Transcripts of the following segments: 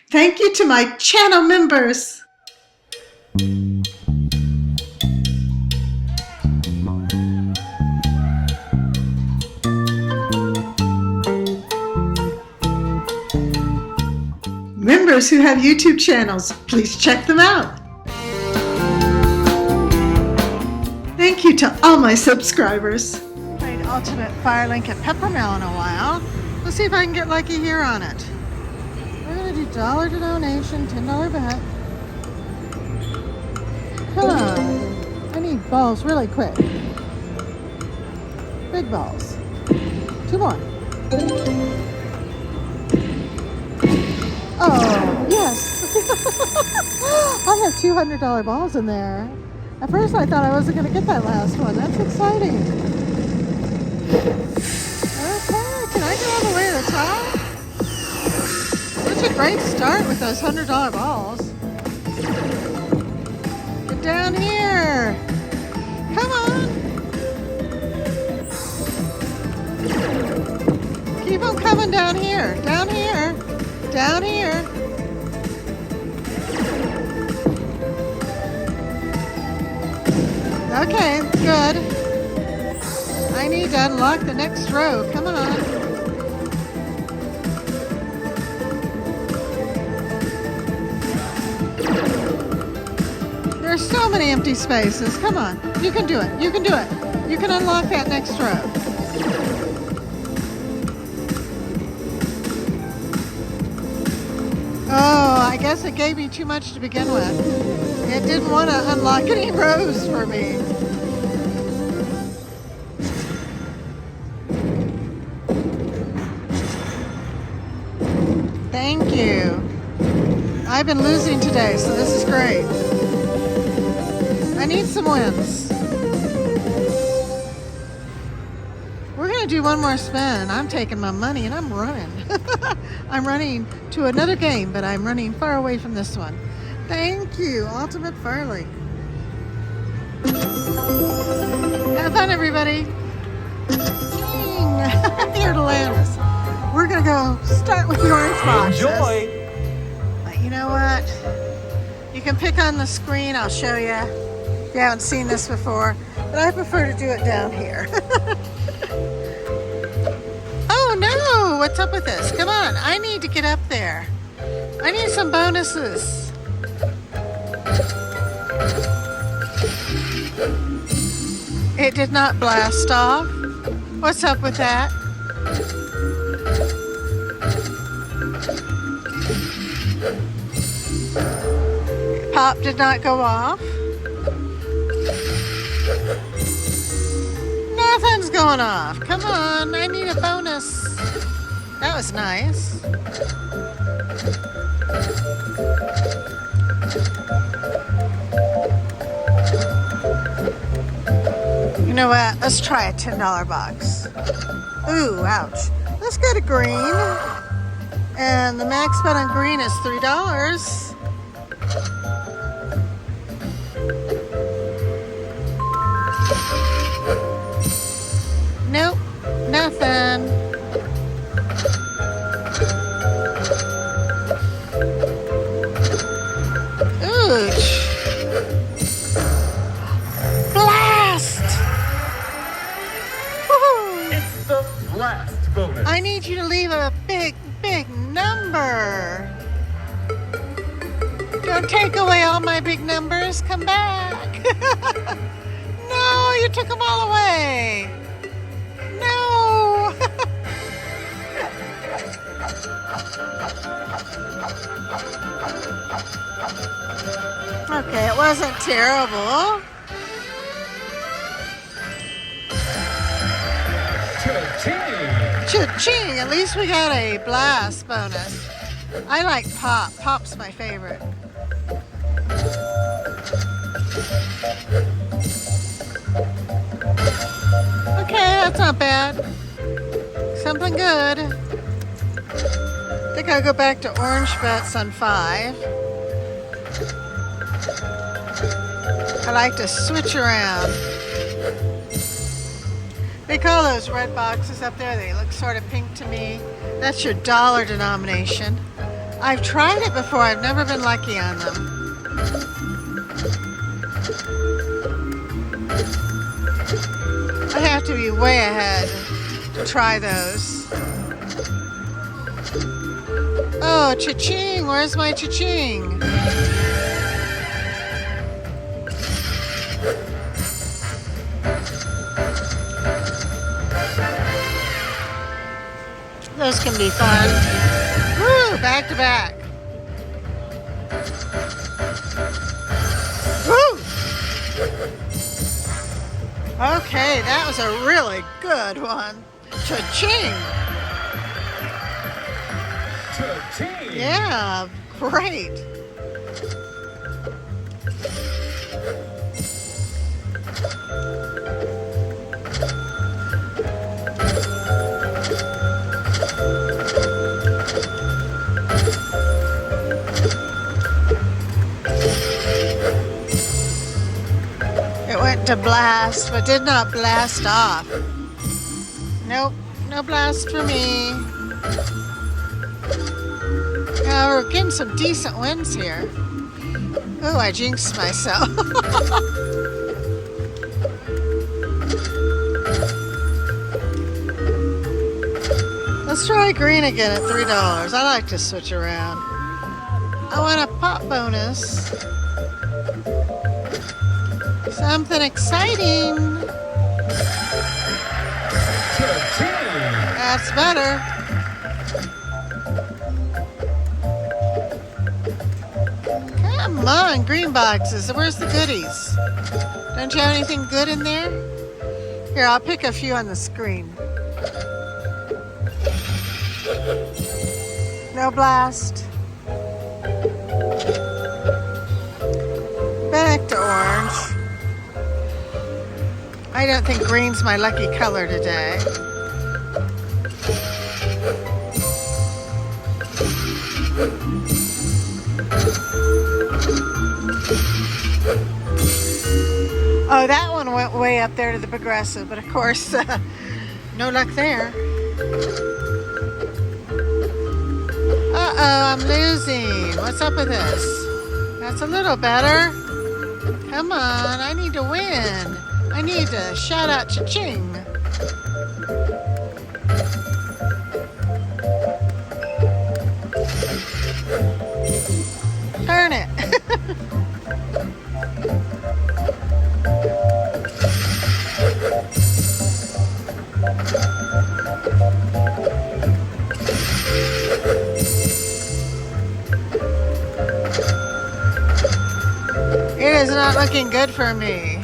Thank you to my channel members. Members who have YouTube channels, please check them out. Thank you to all my subscribers. Played Ultimate Firelink at Peppermill in a while. Let's see if I can get lucky here on it. We're going to do dollar to donation, $10 bet. Come on. I need balls really quick. Big balls. 2 more. Oh, yes. I have $200 balls in there. At first I thought I wasn't going to get that last one. That's exciting. Okay, can I go all the way to the top? Such a great start with those $100 balls. Get down here. Come on. Keep them coming down here. Down here. Down here. Okay, good. I need to unlock the next row. Come on. There's so many empty spaces. Come on. You can do it. You can do it. You can unlock that next row. Oh, I guess it gave me too much to begin with. It didn't want to unlock any rows for me. Thank you. I've been losing today, so this is great. I need some wins. We're going to do one more spin. I'm taking my money and I'm running. I'm running to another game, but I'm running far away from this one. Thank you, Ultimate Firelink. Have fun, everybody. Ching! Here to Atlantis. We're going to go start with the orange boxes. Enjoy! But you know what? You can pick on the screen. I'll show you if you haven't seen this before. But I prefer to do it down here. Oh no! What's up with this? Come on. I need to get up there. I need some bonuses. It did not blast off. What's up with that? Pop did not go off. Nothing's going off. Come on, I need a bonus. That was nice. You know what? Let's try a $10 box. Ooh, ouch. Let's go to green. And the max bet on green is $3. Nope, nothing. Ooch. Blast! Woohoo! It's the blast bonus. I need you to leave a big, big number. Don't take away all my big numbers. Come back. No, you took them all away. No. Okay, it wasn't terrible. Cha-ching! At least we got a blast bonus. I like pop. Pop's my favorite. Okay, that's not bad. Something good. I think I'll go back to orange bets on 5. I like to switch around. They call those red boxes up there, they look sort of pink to me. That's your dollar denomination. I've tried it before. I've never been lucky on them. I have to be way ahead to try those. Oh, cha-ching! Where's my cha-ching? Those can be fun. Woo! Back to back. Woo! Okay, that was a really good one. Cha-ching! Cha-ching! Yeah, great. It went to blast, but did not blast off. Nope, no blast for me. We're getting some decent wins here. Oh, I jinxed myself. Let's try green again at $3. I like to switch around. I want a pop bonus. Something exciting. That's better. Come on, green boxes. Where's the goodies? Don't you have anything good in there? Here, I'll pick a few on the screen. No blast. Back to orange. I don't think green's my lucky color today. Oh, that one went way up there to the progressive, but of course, no luck there. Uh-oh, I'm losing. What's up with this? That's a little better. Come on, I need to win. I need to shout out cha-ching. Turn it. It is not looking good for me.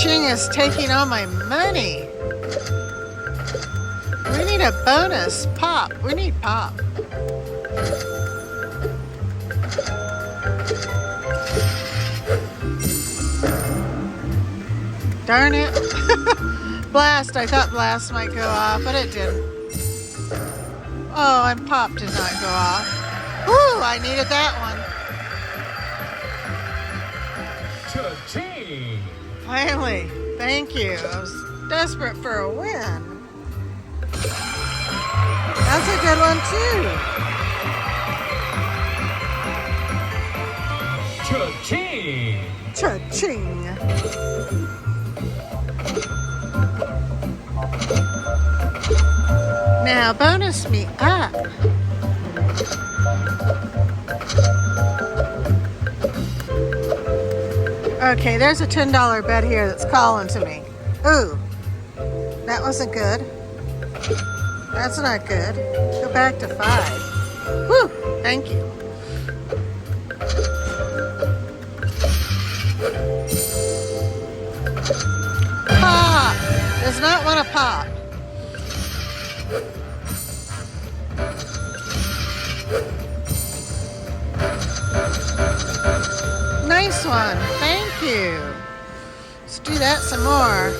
Ching is taking all my money. We need a bonus. Pop. We need pop. Darn it. Blast. I thought blast might go off, but it didn't. Oh, and pop did not go off. Woo, I needed that one. Cha-ching! Finally. Thank you. I was desperate for a win. That's a good one, too. Cha-ching! Cha-ching. Now bonus me up. Okay, there's a $10 bet here that's calling to me. Ooh, that wasn't good. That's not good. Go back to 5. Woo, thank you. Pop! Does not want to pop. Nice one. Thank you. Let's do that some more.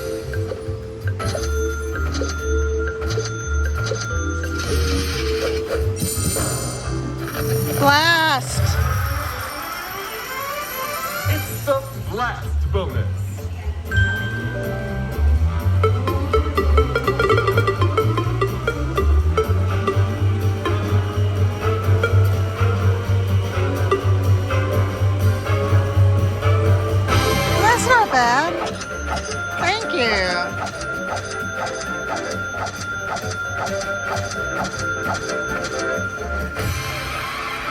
Blast. It's the blast bonus.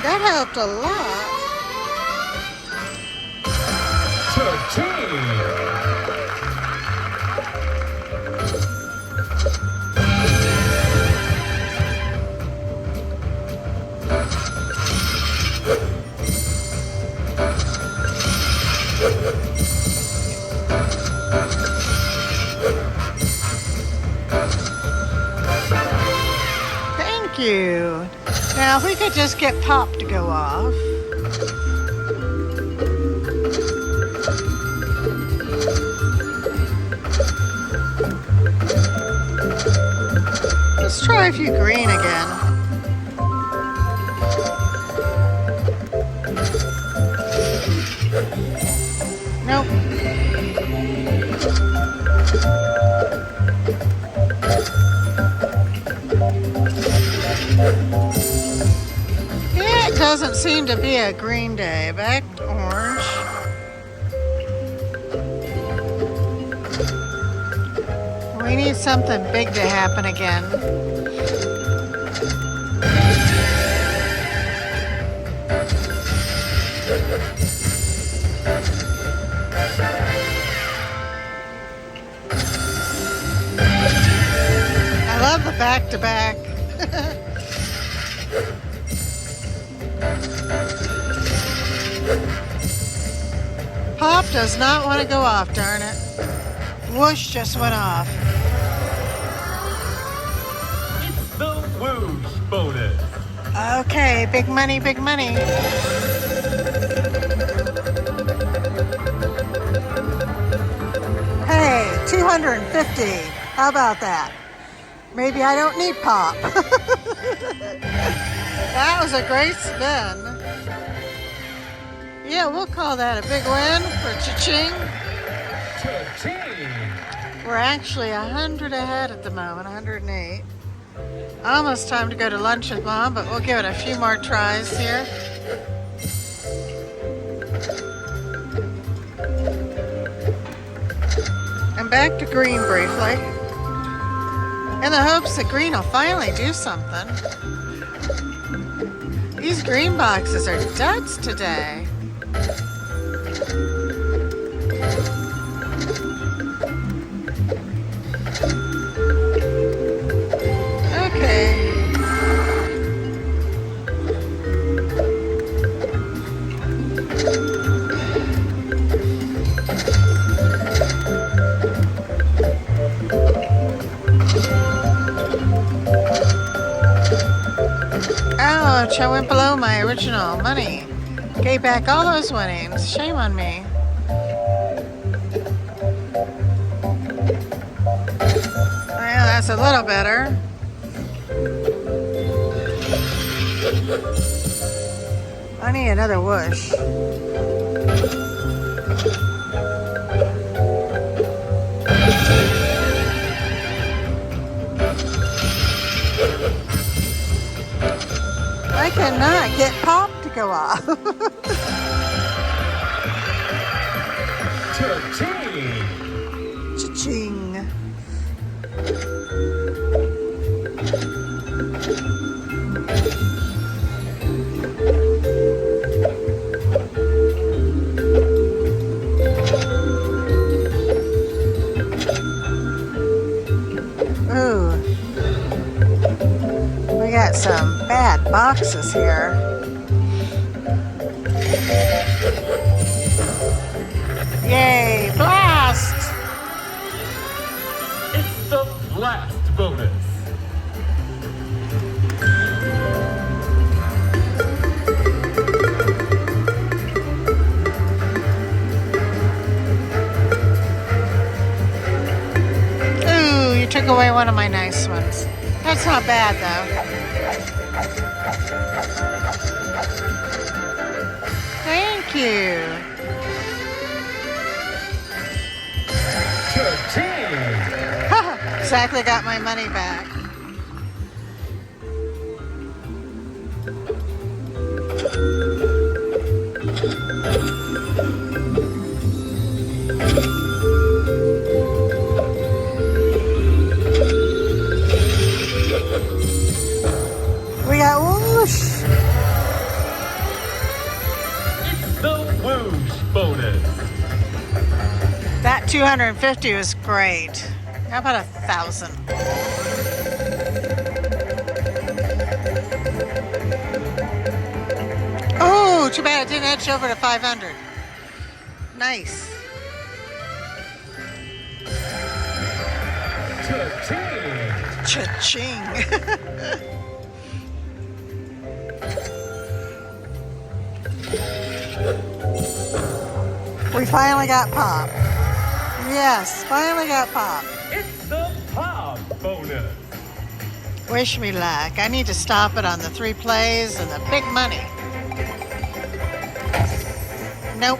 that helped a lot. Cha-ching! Thank you. Now, if we could just get Pop to go off. Let's try a few green again. Nope. It doesn't seem to be a green day. Back to orange. We need something big to happen again. I love the back-to-back. Pop does not want to go off, darn it. Whoosh just went off. It's the whoosh bonus. Okay, big money, big money. Hey, 250. How about that? Maybe I don't need Pop. That was a great spin. Yeah, we'll call that a big win for Ching. Cha-ching! We're actually 100 ahead at the moment, 108. Almost time to go to lunch with Mom, but we'll give it a few more tries here. And back to green briefly. In the hopes that green will finally do something. These green boxes are duds today. Okay. Ouch, I went below my original money. Gave back all those winnings. Shame on me. Well, that's a little better. I need another whoosh. I cannot get Pop to go off. Cha-ching! Cha-ching. Ooh. We got some bad boxes here. Yay, blast! It's the blast bonus. Ooh, you took away one of my nice ones. That's not bad, though. Thank you. Cha-ching! Exactly got my money back. We got whoosh. bonus. That 250 was great. How about 1,000? Oh, too bad it didn't edge over to 500. Nice. Cha-ching. Cha-ching. We finally got pop. Yes, finally got pop. It's the pop bonus. Wish me luck. I need to stop it on the 3 plays and the big money. Nope.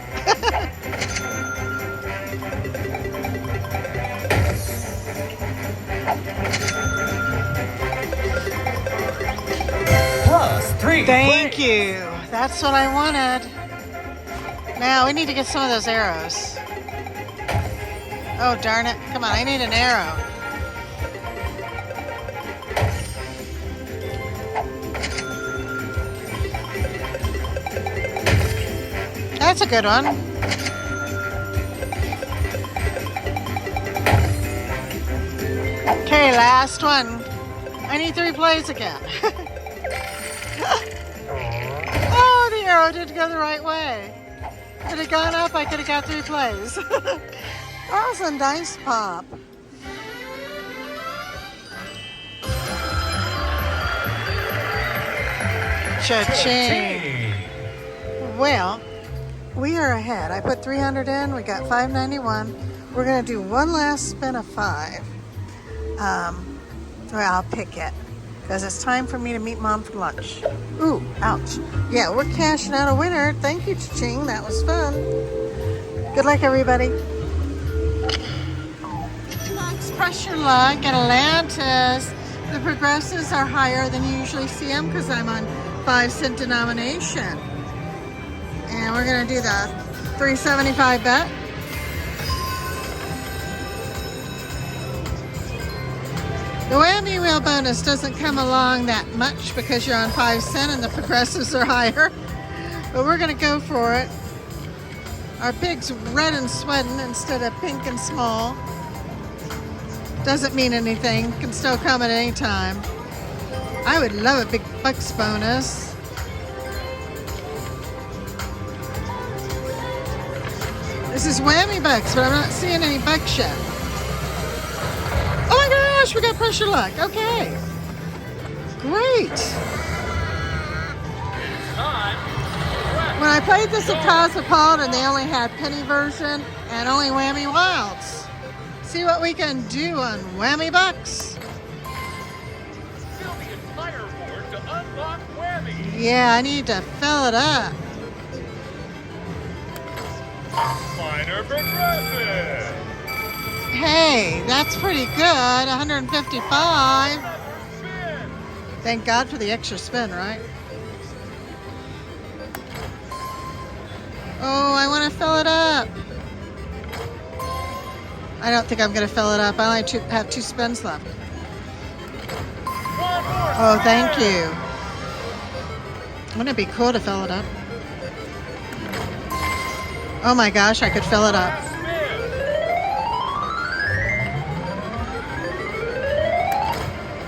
Plus 3. Thank plays. you. That's what I wanted. Now we need to get some of those arrows. Oh, darn it. Come on, I need an arrow. That's a good one. Okay, last one. I need 3 plays again. Oh, the arrow didn't go the right way. If it had gone up, I could have got 3 plays. That was a nice pop. Cha-ching. Ching. Well, we are ahead. I put 300 in. We got 591. We're going to do one last spin of 5. Well, I'll pick it because it's time for me to meet Mom for lunch. Ooh, ouch. Yeah, we're cashing out a winner. Thank you, Ching. That was fun. Good luck, everybody. Express your luck at Atlantis. The progressives are higher than you usually see them because I'm on 5-cent denomination. And we're going to do the 375 bet. The whammy wheel bonus doesn't come along that much because you're on 5-cent and the progressives are higher. But we're going to go for it. Our pig's red and sweating instead of pink and small. Doesn't mean anything. Can still come at any time. I would love a big bucks bonus. This is whammy bucks, but I'm not seeing any bucks yet. Oh my gosh, we got pressure luck. Okay. Great. When I played this at Cosmopolitan, they only had penny version and only whammy wilds. See what we can do on whammy bucks. Fill the entire board to unlock whammy. Yeah, I need to fill it up. Minor progressive. Hey, that's pretty good. 155. Spin. Thank God for the extra spin, right? Oh, I want to fill it up. I don't think I'm going to fill it up. I only have 2 spins left. One more Oh, spin. thank you. Wouldn't it be cool to fill it up? Oh my gosh, I could fill it up. Last spin.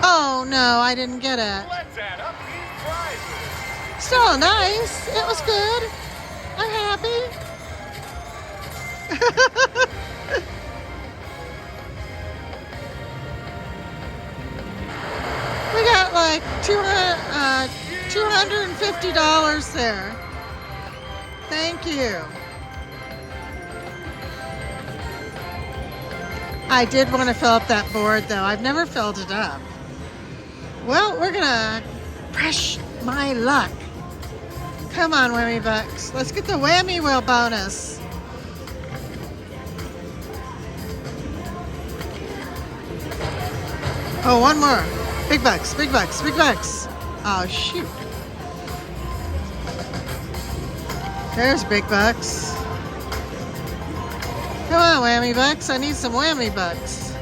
Oh no, I didn't get it. Let's add up these prizes. Still nice. It was good. I'm happy. We got like $250 there. Thank you. I did want to fill up that board though. I've never filled it up. Well, we're gonna press my luck. Come on, whammy bucks. Let's get the whammy wheel bonus. Oh, one more. Big bucks, big bucks, big bucks. Oh, shoot. There's big bucks. Come on, whammy bucks. I need some whammy bucks.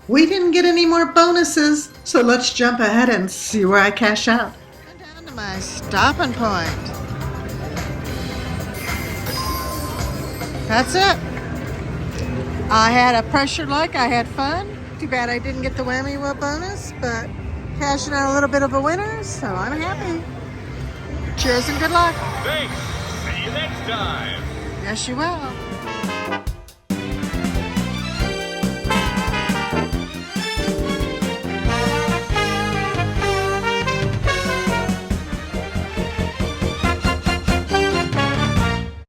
We didn't get any more bonuses, so let's jump ahead and see where I cash out. I'm down to my stopping point. That's it. I had a pressure luck. I had fun. Too bad I didn't get the whammy wheel bonus, but cashing out a little bit of a winner, so I'm happy. Cheers and good luck. Thanks. See you next time. Yes, you will.